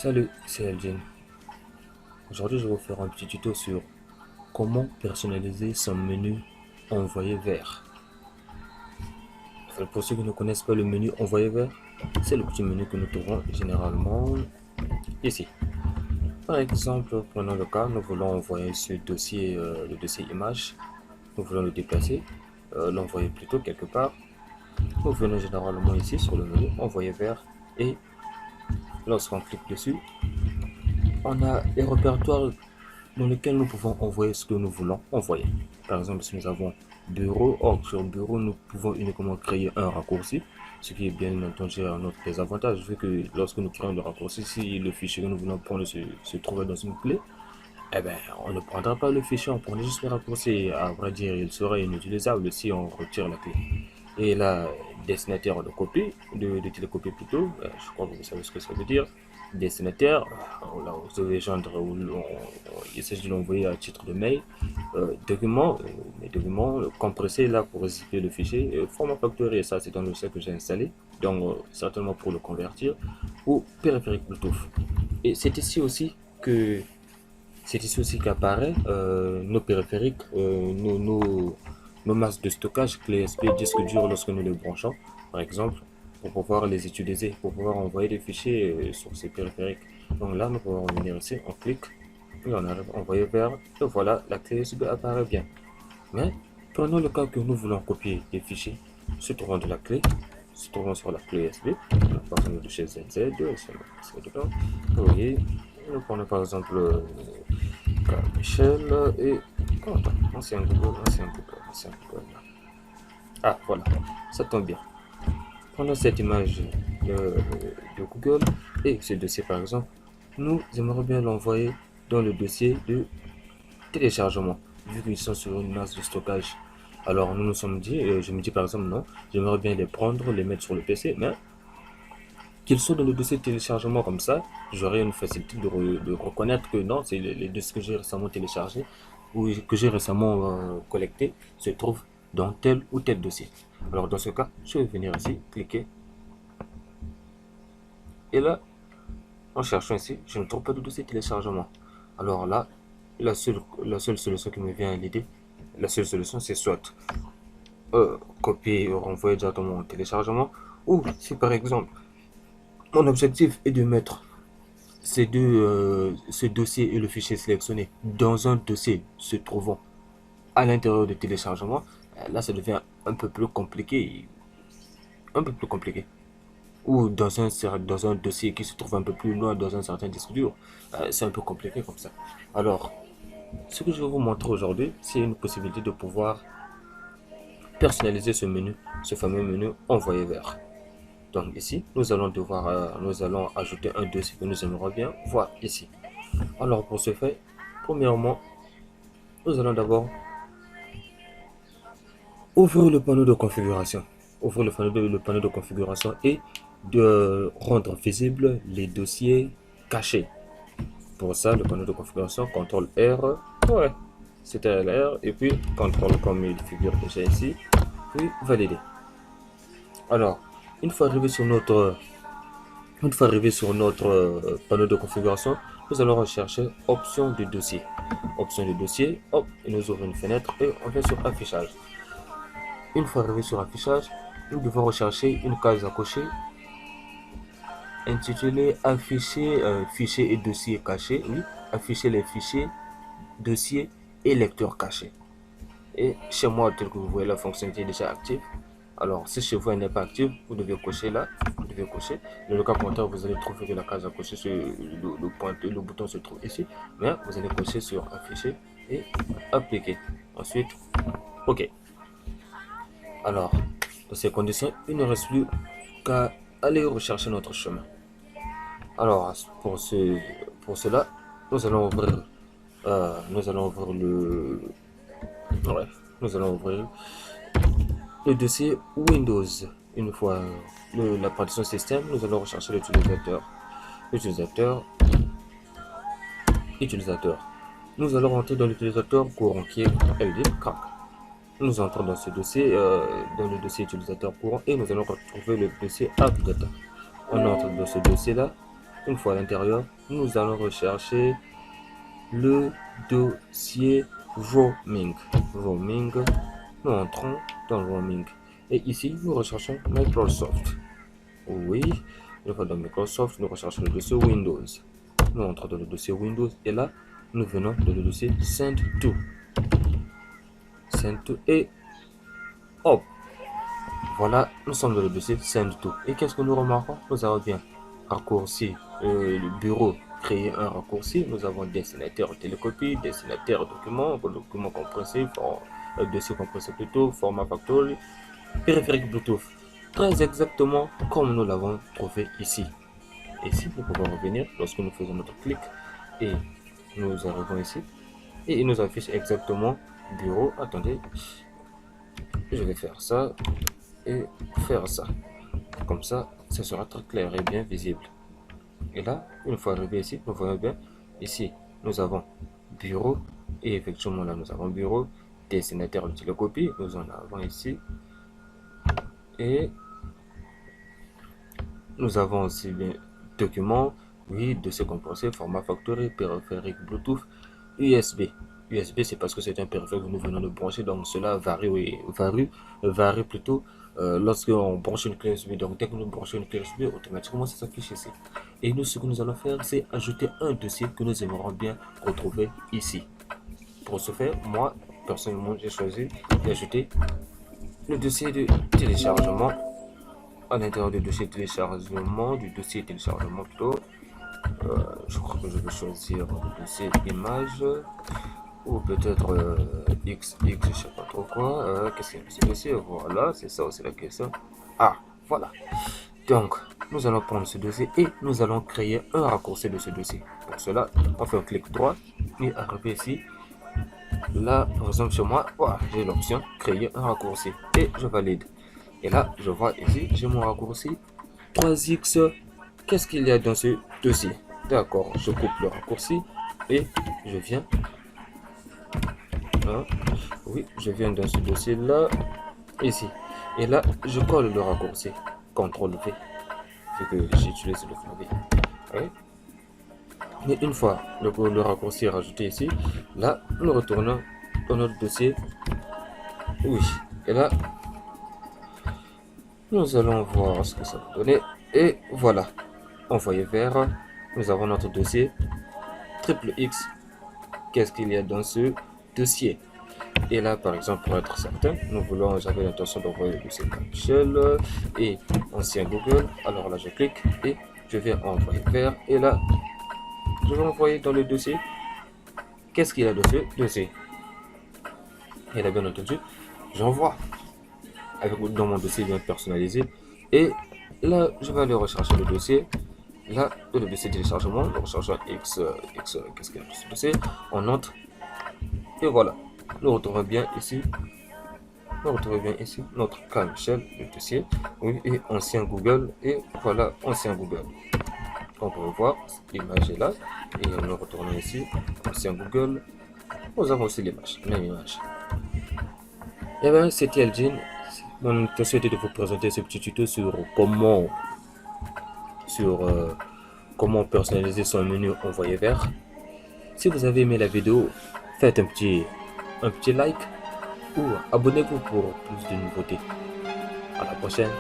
Salut, c'est Elgin. Aujourd'hui, je vais vous faire un petit tuto sur comment personnaliser son menu envoyé vers. Enfin, pour ceux qui ne connaissent pas le menu envoyé vers, c'est le petit menu que nous trouvons généralement ici. Par exemple, prenons le cas, nous voulons envoyer ce dossier, le dossier image, nous voulons le déplacer, l'envoyer plutôt quelque part. Nous venons généralement ici sur le menu envoyé vers et lorsqu'on clique dessus, on a les répertoires dans lesquels nous pouvons envoyer ce que nous voulons envoyer. Par exemple, si nous avons bureau, sur bureau, nous pouvons uniquement créer un raccourci, ce qui est bien entendu un autre désavantage, vu que lorsque nous créons le raccourci, si le fichier que nous voulons prendre se trouve dans une clé, eh ben, on ne prendra pas le fichier, on prendra juste le raccourci. À vrai dire, il sera inutilisable si on retire la clé. Et là, destinataire de copie, de télécopie plutôt, je crois que vous savez ce que ça veut dire. Destinataire, là, vous devez joindre, il s'agit de l'envoyer à titre de mail. Mes documents compressés là pour zipper le fichier. Format factory, ça c'est un logiciel que j'ai installé, donc certainement pour le convertir, ou périphérique Bluetooth. Et que c'est ici aussi qu'apparaît nos périphériques, nos masques de stockage clé USB, disque dur lorsque nous les branchons, par exemple, pour pouvoir les utiliser, pour pouvoir envoyer des fichiers sur ces périphériques. Donc là, nous pouvons revenir ici, on clique, et on arrive à envoyer vers, et voilà, la clé USB apparaît bien. Mais prenons le cas que nous voulons copier des fichiers se trouvant de la clé, se trouvant sur la clé USB, par exemple de chez ZZ, c'est dedans. Vous voyez, nous prenons par exemple Michel et oh, attends, ancien Google. Ah voilà, ça tombe bien. Prenons cette image de Google et ce dossier par exemple, nous aimerions bien l'envoyer dans le dossier de téléchargement, vu qu'ils sont sur une masse de stockage. Alors nous nous sommes dit, je me dis par exemple non, j'aimerais bien les prendre, les mettre sur le PC, mais qu'ils soient dans le dossier de téléchargement comme ça, j'aurai une facilité de reconnaître que non, c'est les dossiers que j'ai récemment téléchargés ou que j'ai récemment collectés se trouvent dans tel ou tel dossier. Alors dans ce cas, je vais venir ici, cliquer. Et là, en cherchant ici, je ne trouve pas de dossier de téléchargement. Alors là, la seule solution qui me vient à l'idée, la seule solution c'est soit copier et renvoyer directement au téléchargement, ou si par exemple mon objectif est de mettre ce dossier et le fichier sélectionné dans un dossier se trouvant à l'intérieur du téléchargement, là ça devient un peu plus compliqué, ou dans un dossier qui se trouve un peu plus loin dans un certain disque dur, c'est un peu compliqué comme ça. Alors, ce que je vais vous montrer aujourd'hui, c'est une possibilité de pouvoir personnaliser ce menu, ce fameux menu envoyer vers. Donc ici, nous allons ajouter un dossier que nous aimerions bien voir ici. Alors pour ce faire, premièrement, nous allons d'abord ouvrir le panneau de configuration. Ouvrir le panneau de configuration et de rendre visibles les dossiers cachés. Pour ça, le panneau de configuration, CTRL R, ouais, CTRL R, et puis CTRL comme il figure déjà ici, puis valider. Alors, une fois arrivé sur notre panneau de configuration, nous allons rechercher option de dossier. Option de dossier, hop, il nous ouvre une fenêtre et on vient sur affichage. Une fois arrivé sur affichage, nous devons rechercher une case à cocher intitulée afficher fichiers et dossiers cachés. Oui, afficher les fichiers, dossiers et lecteurs cachés. Et chez moi, tel que vous voyez, la fonctionnalité est déjà active. Alors, si chez vous elle n'est pas active, vous devez cocher là, vous devez cocher. Dans le cas contraire, vous allez trouver que la case à cocher, le bouton se trouve ici, mais vous allez cocher sur afficher et appliquer. Ensuite, OK. Alors, dans ces conditions, il ne reste plus qu'à aller rechercher notre chemin. Alors, pour cela, nous allons ouvrir le dossier Windows. Une fois la partition système, nous allons rechercher utilisateur. Nous allons rentrer dans l'utilisateur courant qui est LD crack. Nous entrons dans ce dossier, dans le dossier utilisateur courant et nous allons retrouver le dossier AppData. On entre dans ce dossier là une fois à l'intérieur, nous allons rechercher le dossier roaming. Roaming, nous entrons dans roaming. Et ici, nous recherchons Microsoft. Oui, une fois dans Microsoft, nous recherchons le dossier Windows. Nous entrons dans le dossier Windows et là, nous venons dans le dossier Send to. Send to et hop. Voilà, nous sommes dans le dossier Send to. Et qu'est-ce que nous remarquons? Nous avons bien raccourci le bureau, créer un raccourci. Nous avons destinataire télécopie, destinataire document compressé, dossier compressé plutôt, format factory, périphérique Bluetooth. Très exactement comme nous l'avons trouvé ici. Ici, nous pouvons revenir lorsque nous faisons notre clic et nous arrivons ici. Et il nous affiche exactement bureau. Attendez, je vais faire ça et faire ça. Comme ça, ça sera très clair et bien visible. Et là, une fois arrivé ici, nous voyons bien, ici, nous avons bureau. Et effectivement, là, nous avons bureau, destinataire de télécopie. Nous en avons ici. Et nous avons aussi bien document, oui, dossier compressé, format factory, périphérique Bluetooth, USB. USB, c'est parce que c'est un périphérique que nous venons de brancher, donc cela varie plutôt lorsque on branche une clé USB. Donc dès que nous branchons une clé USB, automatiquement ça s'affiche ici. Et nous, ce que nous allons faire, c'est ajouter un dossier que nous aimerions bien retrouver ici. Pour ce faire, moi, personnellement, j'ai choisi d'ajouter le dossier de téléchargement. À l'intérieur du dossier téléchargement, plutôt, je crois que je vais choisir le dossier image ou peut-être XX, je sais pas trop quoi. Qu'est-ce qu'il y a ce dossier? Voilà, c'est ça aussi la question. Ah, voilà. Donc, nous allons prendre ce dossier et nous allons créer un raccourci de ce dossier. Pour cela, on fait un clic droit et arriver ici. Là, par exemple, chez moi, voilà, j'ai l'option créer un raccourci et je valide. Et là, je vois ici, j'ai mon raccourci 3X. Qu'est-ce qu'il y a dans ce dossier? D'accord, je coupe le raccourci et je viens. Hein, oui, je viens dans ce dossier-là, ici. Et là, je colle le raccourci. CTRL V, vu que j'utilise le clavier. Oui. Mais une fois le raccourci est rajouté ici, là, nous retournons dans notre dossier. Oui, et là, nous allons voir ce que ça va donner. Et voilà, envoyé vers, nous avons notre dossier triple X. Qu'est-ce qu'il y a dans ce dossier? Et là, par exemple, pour être certain, j'avais l'intention d'envoyer le dossier Michel et ancien Google. Alors là, je clique et je vais envoyer vers. Et là, je vais envoyer dans le dossier. Qu'est-ce qu'il y a dans ce dossier? Et là, bien entendu, j'envoie dans mon dossier bien personnalisé. Et là, je vais aller rechercher le dossier. Là, le dossier téléchargement, nous recherchons X, qu'est-ce qu'il y a dans ce dossier? On entre. Et voilà. Nous retrouvons bien ici. Notre cas Michel, le dossier. Oui, et ancien Google. Et voilà, ancien Google. On peut voir, l'image est là. Et nous retournons ici. Ancien Google. Nous avons aussi l'image, même image. Et bien, c'était Elgin. Mon intention était de vous présenter ce petit tuto sur comment personnaliser son menu envoyé vers. Si vous avez aimé la vidéo, faites un petit like ou abonnez-vous pour plus de nouveautés. À la prochaine.